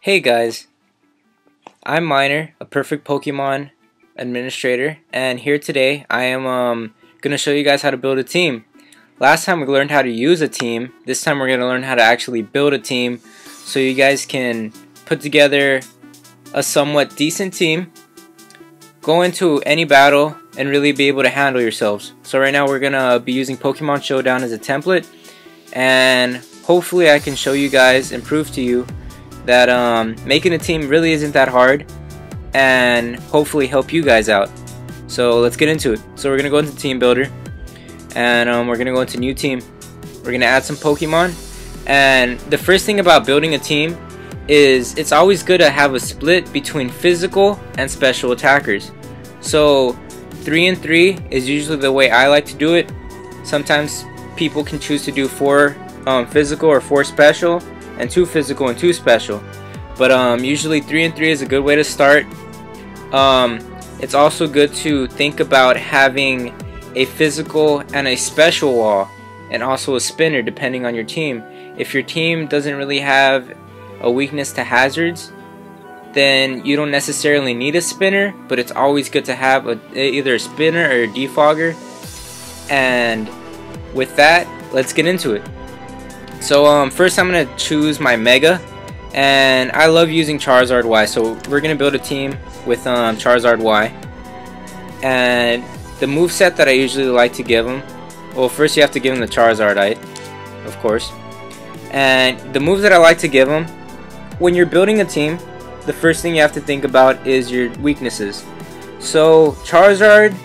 Hey guys, I'm Miner, a perfect Pokemon administrator, and here today I am going to show you guys how to build a team. Last time we learned how to use a team. This time we're going to learn how to actually build a team so you guys can put together a somewhat decent team, go into any battle, and really be able to handle yourselves. So right now we're going to be using Pokemon Showdown as a template, and hopefully I can show you guys and prove to you that making a team really isn't that hard, and hopefully help you guys out. So let's get into it. So we're gonna go into team builder, and we're gonna go into new team. We're gonna add some Pokemon, and the first thing about building a team is it's always good to have a split between physical and special attackers. So 3 and 3 is usually the way I like to do it. Sometimes people can choose to do 4 physical or 4 special, and 2 physical and 2 special, but usually 3 and 3 is a good way to start. It's also good to think about having a physical and a special wall, and also a spinner depending on your team. If your team doesn't really have a weakness to hazards, then you don't necessarily need a spinner, but it's always good to have either a spinner or a defogger. And with that, let's get into it. So first I'm going to choose my Mega, and I love using Charizard Y, so we're going to build a team with Charizard Y. And the moveset that I usually like to give him, well, first you have to give him the Charizardite, of course. And the moves that I like to give him, when you're building a team, the first thing you have to think about is your weaknesses. So Charizard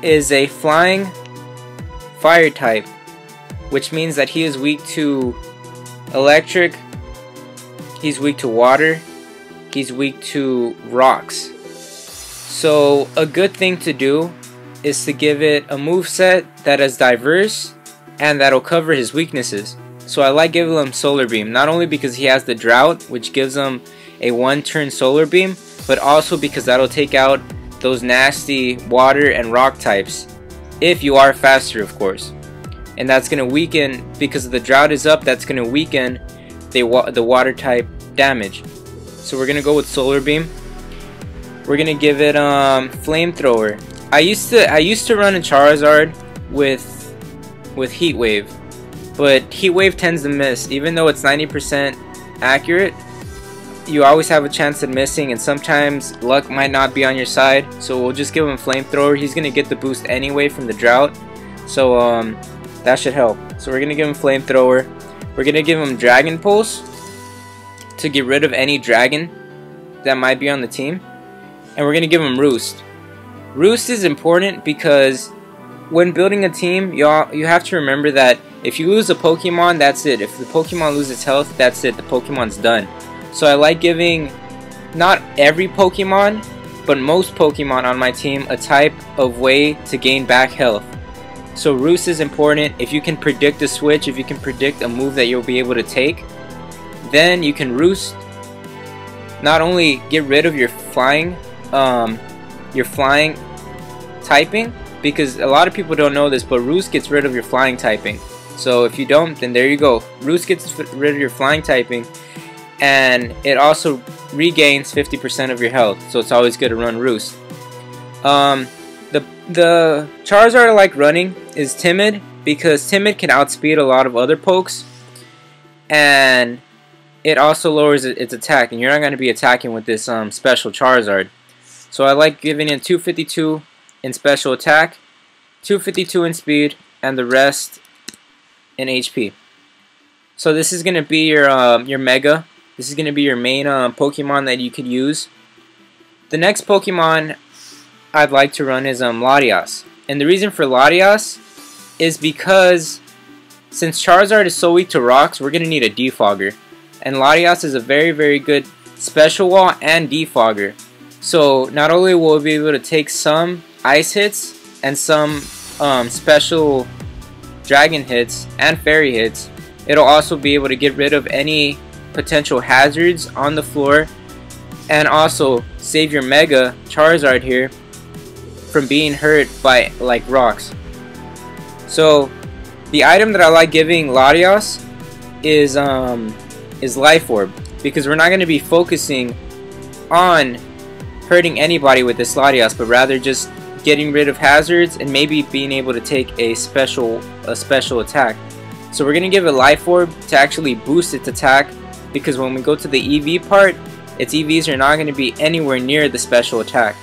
is a flying fire type, which means that he is weak to electric, he's weak to water, he's weak to rocks. So a good thing to do is to give it a moveset that is diverse and that'll cover his weaknesses. So I like giving him Solar Beam, not only because he has the Drought, which gives him a 1-turn Solar Beam, but also because that'll take out those nasty water and rock types, if you are faster, of course. And that's going to weaken, because the Drought is up, that's going to weaken the water type damage. So we're going to go with Solar Beam. We're going to give it Flamethrower. I used to run a Charizard with Heat Wave, but Heat Wave tends to miss. Even though it's 90% accurate, you always have a chance of missing, and sometimes luck might not be on your side. So we'll just give him Flamethrower. He's going to get the boost anyway from the Drought, so that should help. So we're going to give him Flamethrower. We're going to give him Dragon Pulse to get rid of any dragon that might be on the team. And we're going to give him Roost. Roost is important because when building a team, you have to remember that if you lose a Pokemon, that's it. If the Pokemon loses health, that's it. The Pokemon's done. So I like giving not every Pokemon, but most Pokemon on my team a type of way to gain back health. So Roost is important. If you can predict a switch, if you can predict a move that you'll be able to take, then you can Roost. Not only get rid of your flying typing, because a lot of people don't know this, but Roost gets rid of your flying typing. So if you don't, then there you go. Roost gets rid of your flying typing, and it also regains 50% of your health. So it's always good to run Roost. The Charizard I like running is Timid, because Timid can outspeed a lot of other pokes, and it also lowers its attack, and you're not going to be attacking with this special Charizard. So I like giving it 252 in special attack, 252 in speed, and the rest in HP. So this is going to be your Mega. This is going to be your main Pokemon that you could use. The next Pokemon I'd like to run is Latios. And the reason for Latios is because since Charizard is so weak to rocks, we're going to need a defogger. And Latios is a very, very good special wall and defogger. So not only will we be able to take some ice hits and some special dragon hits and fairy hits, it'll also be able to get rid of any potential hazards on the floor, and also save your Mega Charizard here from being hurt by like rocks. So the item that I like giving Latios is Life Orb. because we're not going to be focusing on hurting anybody with this Latios, but rather just getting rid of hazards and maybe being able to take a special attack. So we're going to give it Life Orb to actually boost its attack, because when we go to the EV part, its EVs are not going to be anywhere near the special attack.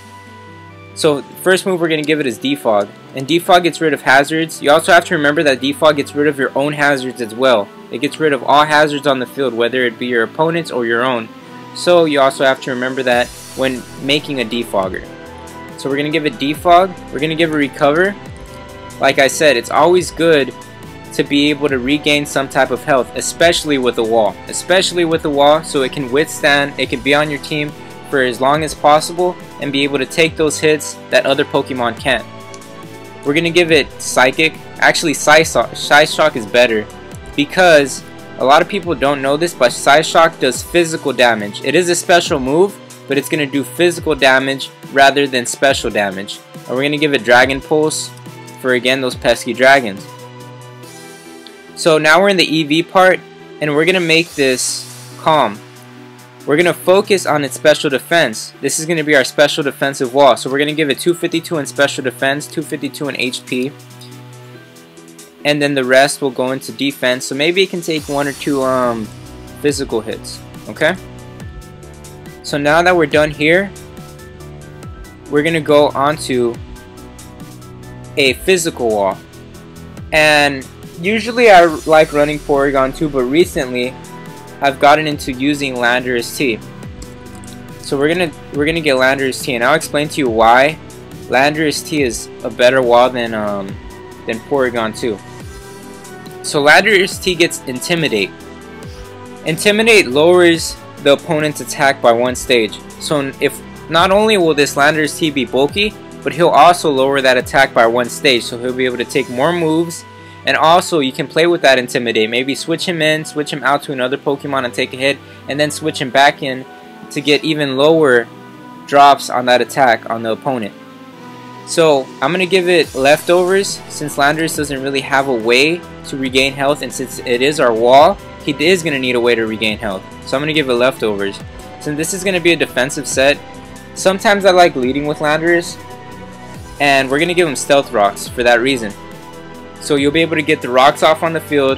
So first move we're going to give it is Defog, and Defog gets rid of hazards. You also have to remember that Defog gets rid of your own hazards as well. It gets rid of all hazards on the field, whether it be your opponent's or your own. So you also have to remember that when making a Defogger. So we're going to give it Defog, we're going to give it Recover. Like I said, it's always good to be able to regain some type of health, especially with a wall. So it can withstand, it can be on your team for as long as possible and be able to take those hits that other Pokemon can't. We're going to give it Psychic. Actually, Psyshock is better, because a lot of people don't know this, but Psyshock does physical damage. It is a special move, but it's going to do physical damage rather than special damage. And we're going to give it Dragon Pulse for, again, those pesky dragons. So now we're in the EV part, and we're going to make this Calm. We're going to focus on its special defense. This is going to be our special defensive wall. So we're going to give it 252 in special defense, 252 in HP. And then the rest will go into defense. So maybe it can take 1 or 2 physical hits. Okay? So now that we're done here, we're going to go onto a physical wall. And usually I like running Porygon too, but recently I've gotten into using Landorus-T. So we're gonna get Landorus-T, and I'll explain to you why Landorus-T is a better wall than Porygon 2. So Landorus-T gets Intimidate. Intimidate lowers the opponent's attack by 1 stage. So if not only will this Landorus-T be bulky, but he'll also lower that attack by 1 stage. So he'll be able to take more moves. And also, you can play with that Intimidate. Maybe switch him in, switch him out to another Pokemon and take a hit, and then switch him back in to get even lower drops on that attack on the opponent. So, I'm going to give it Leftovers, since Landorus doesn't really have a way to regain health, and since it is our wall, he is going to need a way to regain health. So, I'm going to give it Leftovers. Since this is going to be a defensive set, sometimes I like leading with Landorus, and we're going to give him Stealth Rocks for that reason. So you'll be able to get the rocks off on the field,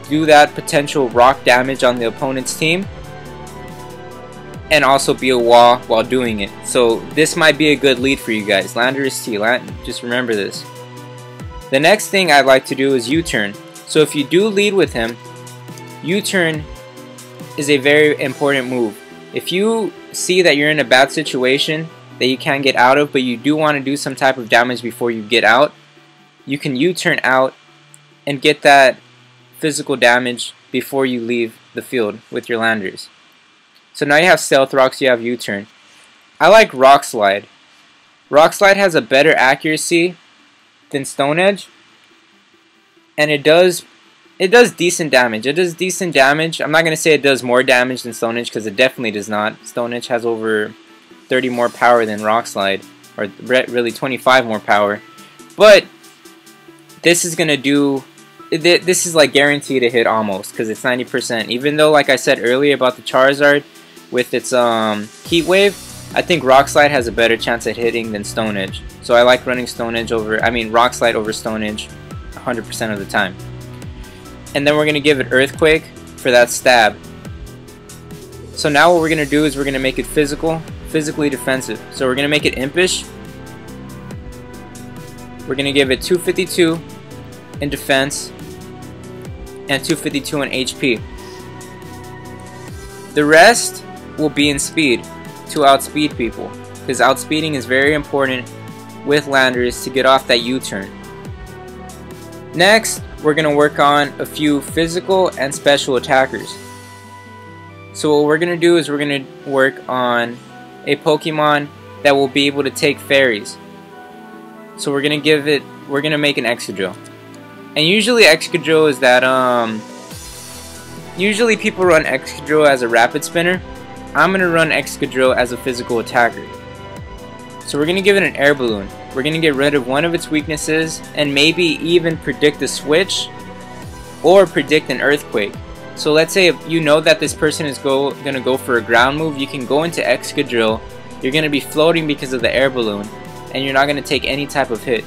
do that potential rock damage on the opponent's team, and also be a wall while doing it. So this might be a good lead for you guys. Landorus-T, just remember this. The next thing I'd like to do is U-turn. So if you do lead with him, U-turn is a very important move. If you see that you're in a bad situation that you can't get out of, but you do want to do some type of damage before you get out, you can U-turn out and get that physical damage before you leave the field with your Landorus. So now you have Stealth Rocks, you have U-turn. I like Rock Slide. Rock Slide has a better accuracy than Stone Edge, and it does decent damage. It does decent damage. I'm not going to say it does more damage than Stone Edge, because it definitely does not. Stone Edge has over 30 more power than Rock Slide, or really 25 more power. But this is gonna do. This is like guaranteed to hit almost, because it's 90%. Even though, like I said earlier about the Charizard with its Heat Wave, I think Rock Slide has a better chance at hitting than Stone Edge. So I like running Rock Slide over Stone Edge 100% of the time. And then we're gonna give it Earthquake for that stab. So now what we're gonna do is we're gonna make it physically defensive. So we're gonna make it Impish. We're gonna give it 252 in defense and 252 in HP. The rest will be in speed to outspeed people, because outspeeding is very important with Landorus to get off that U-turn. Next, we're going to work on a few physical and special attackers. So what we're going to do is we're going to work on a Pokemon that will be able to take fairies. So we're going to make an Excadrill. And usually Excadrill is that, usually people run Excadrill as a rapid spinner. I'm going to run Excadrill as a physical attacker. So we're going to give it an air balloon. We're going to get rid of one of its weaknesses and maybe even predict a switch or predict an earthquake. So let's say if you know that this person is gonna go for a ground move, you can go into Excadrill. You're gonna be floating because of the air balloon, and you're not gonna take any type of hit.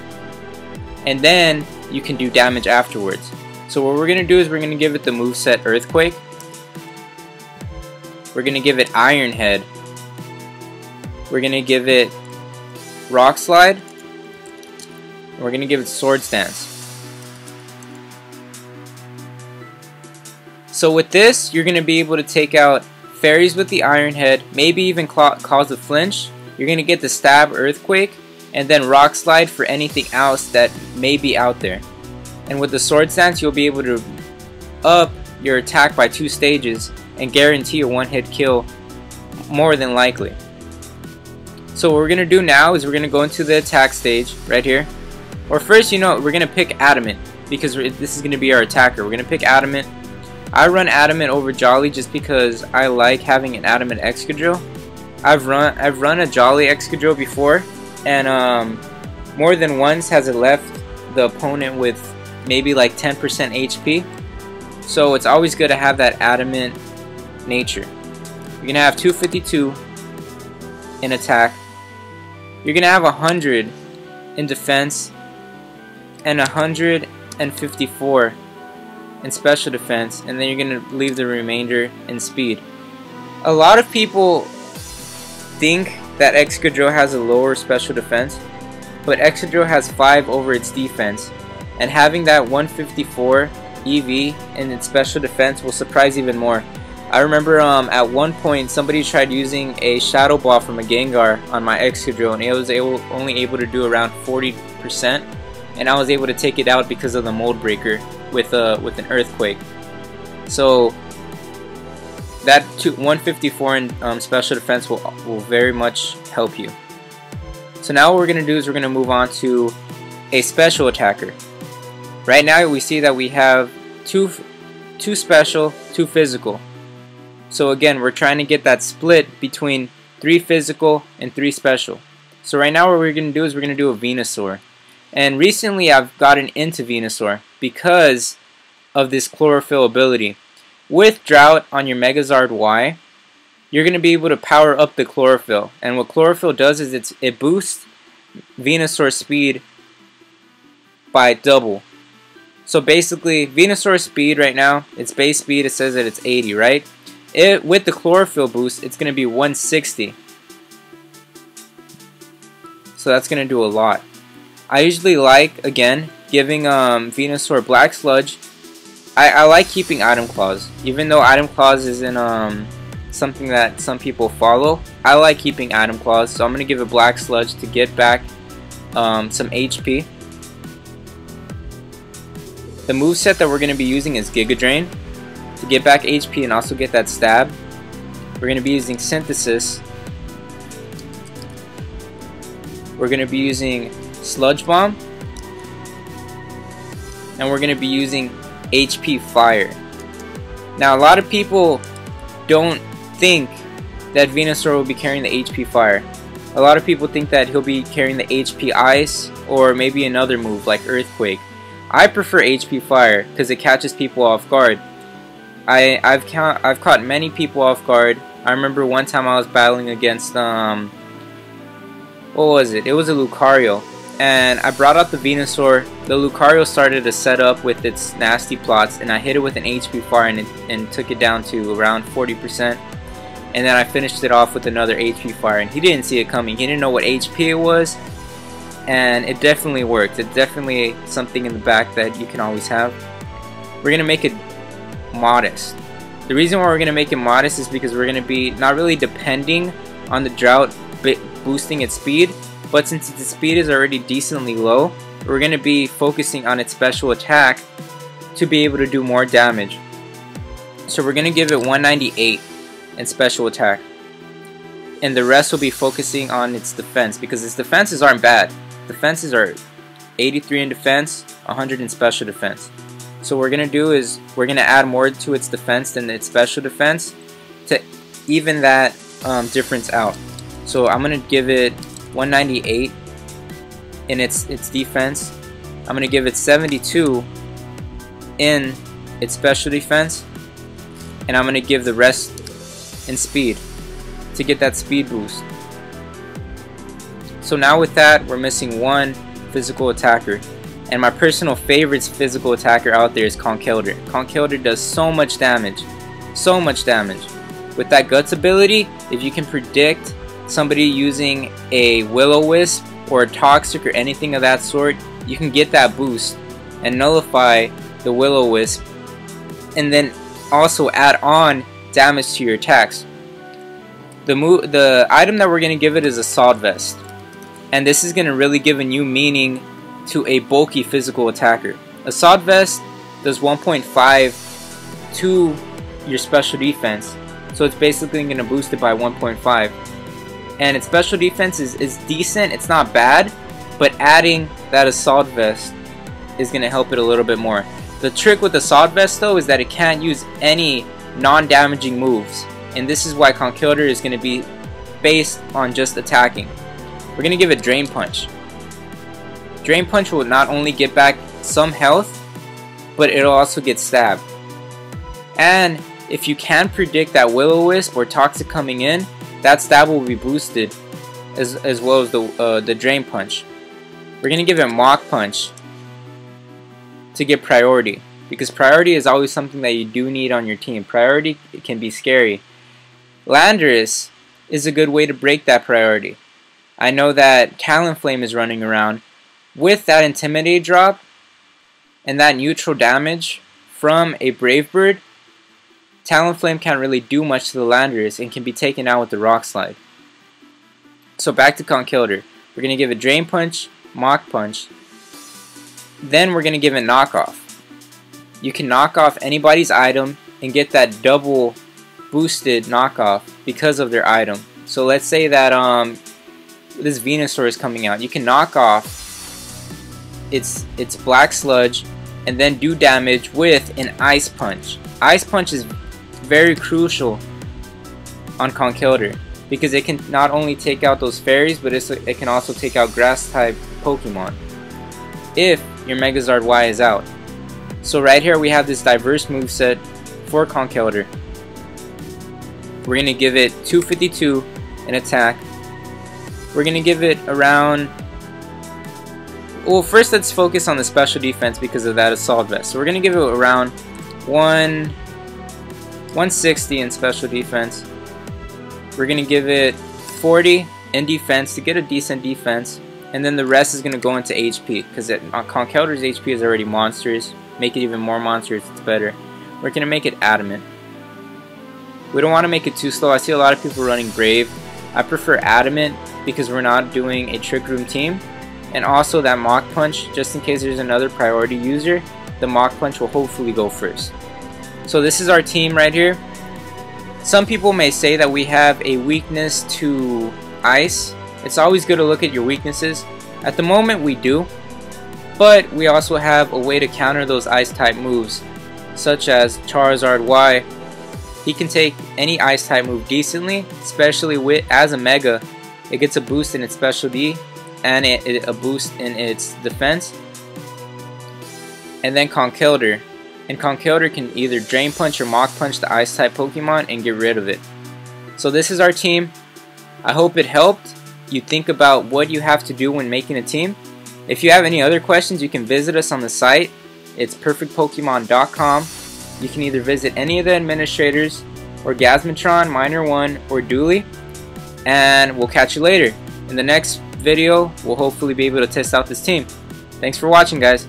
And then you can do damage afterwards. So what we're gonna do is we're gonna give it the moveset Earthquake. We're gonna give it Iron Head. We're gonna give it Rock Slide. And we're gonna give it Sword Stance. So with this, you're gonna be able to take out fairies with the Iron Head, maybe even cause a flinch. You're gonna get the Stab Earthquake, and then Rock Slide for anything else that may be out there. And with the Sword Stance, you'll be able to up your attack by 2 stages and guarantee a one-hit kill more than likely. So what we're gonna do now is we're gonna go into the attack stage right here. Or first, you know, we're gonna pick Adamant because this is gonna be our attacker. We're gonna pick Adamant. I run Adamant over Jolly just because I like having an Adamant Excadrill. I've run a Jolly Excadrill before, and more than once has it left the opponent with maybe like 10% HP. So it's always good to have that Adamant nature. You're gonna have 252 in attack. You're gonna have 100 in defense and 154 in special defense, and then you're gonna leave the remainder in speed. A lot of people think that Excadrill has a lower special defense, but Excadrill has 5 over its defense, and having that 154 EV in its special defense will surprise even more. I remember at one point somebody tried using a Shadow Ball from a Gengar on my Excadrill, and it was only able to do around 40%, and I was able to take it out because of the Mold Breaker with an Earthquake. So that 154 in special defense will very much help you. So now what we're going to do is we're going to move on to a special attacker. Right now we see that we have two special, 2 physical. So again, we're trying to get that split between 3 physical and 3 special. So right now what we're going to do is we're going to do a Venusaur. And recently I've gotten into Venusaur because of this chlorophyll ability. With Drought on your Megazard Y, you're going to be able to power up the chlorophyll. And what chlorophyll does is it boosts Venusaur's speed by double. So basically, Venusaur's speed right now, its base speed, it says that it's 80, right? With the chlorophyll boost, it's going to be 160. So that's going to do a lot. I usually like, again, giving Venusaur Black Sludge. I like keeping Item Claws. Even though Item Claws isn't something that some people follow, I like keeping Item Claws. So I'm going to give it Black Sludge to get back some HP. The moveset that we're going to be using is Giga Drain to get back HP and also get that stab. We're going to be using Synthesis. We're going to be using Sludge Bomb. And we're going to be using HP Fire. Now a lot of people don't think that Venusaur will be carrying the HP Fire. A lot of people think that he'll be carrying the HP Ice or maybe another move like Earthquake. I prefer HP Fire because it catches people off guard. I've caught many people off guard. I remember one time I was battling against what was it? It was a Lucario, and I brought out the Venusaur. The Lucario started to set up with its nasty plots, and I hit it with an HP Fire and took it down to around 40%. And then I finished it off with another HP Fire, and he didn't see it coming. He didn't know what HP it was. And it definitely worked. It's definitely something in the back that you can always have. We're going to make it modest. The reason why we're going to make it modest is because we're going to be not really depending on the Drought boosting its speed, but since its speed is already decently low, we're going to be focusing on its special attack to be able to do more damage. So we're going to give it 198 in special attack. And the rest will be focusing on its defense because its defenses aren't bad. Defenses are 83 in defense, 100 in special defense. So what we're going to do is we're going to add more to its defense than its special defense to even that difference out. So I'm going to give it 198 in its defense. I'm going to give it 72 in its special defense. and I'm going to give the rest in speed to get that speed boost. So now with that, we're missing one physical attacker, and my personal favorite physical attacker out there is Conkeldurr. Conkeldurr does so much damage, so much damage. With that Guts ability, if you can predict somebody using a Will-O-Wisp or a Toxic or anything of that sort, you can get that boost and nullify the Will-O-Wisp, and then also add on damage to your attacks. The item that we're going to give it is Assault Vest, and this is going to really give a new meaning to a bulky physical attacker. Assault Vest does 1.5 to your special defense, so it's basically going to boost it by 1.5. And its special defense is decent, it's not bad, but adding that Assault Vest is going to help it a little bit more. The trick with Assault Vest though is that it can't use any non-damaging moves, and this is why Conkeldurr is going to be based on just attacking. We're going to give it Drain Punch. Drain Punch will not only get back some health, but it'll also get stabbed. And if you can predict that Will-O-Wisp or Toxic coming in, that stab will be boosted as well as the Drain Punch. We're going to give it Mach Punch to get priority, because priority is always something that you do need on your team. Priority can be scary. Landorus is a good way to break that priority. I know that Talonflame is running around. With that Intimidate drop and that neutral damage from a Brave Bird, Talonflame can't really do much to the Landorus and can be taken out with the Rock Slide. So back to Conkeldurr. We're going to give it Drain Punch, Mach Punch. Then we're going to give it Knockoff. You can knock off anybody's item and get that double boosted knockoff because of their item. So let's say that this Venusaur is coming out. You can knock off its Black Sludge and then do damage with an Ice Punch. Ice Punch is very crucial on Conkeldurr because it can not only take out those fairies, but it can also take out grass type Pokemon if your Megazard Y is out. So right here we have this diverse moveset for Conkeldurr. We're going to give it 252 in attack. We're going to give it around... Well, first let's focus on the special defense because of that Assault Vest. So we're going to give it around 160 in special defense. We're going to give it 40 in defense to get a decent defense. And then the rest is going to go into HP because Conkeldurr's HP is already monstrous. Make it even more monstrous, it's better. We're going to make it Adamant. We don't want to make it too slow. I see a lot of people running Brave. I prefer Adamant because we're not doing a Trick Room team. And also that Mach Punch, just in case there's another priority user, the Mach Punch will hopefully go first. So this is our team right here. Some people may say that we have a weakness to Ice. It's always good to look at your weaknesses. At the moment we do, but we also have a way to counter those Ice type moves, such as Charizard Y. He can take any Ice type move decently, especially as a Mega. It gets a boost in its Special D and a boost in its defense. And then Conkeldurr. And Conkeldurr can either Drain Punch or Mach Punch the Ice type Pokemon and get rid of it. So this is our team. I hope it helped you think about what you have to do when making a team. If you have any other questions, you can visit us on the site. It's perfectpokemon.com. You can either visit any of the administrators or Gasmatron, Miner 1, or Dooley. And we'll catch you later. In the next video, we'll hopefully be able to test out this team. Thanks for watching, guys.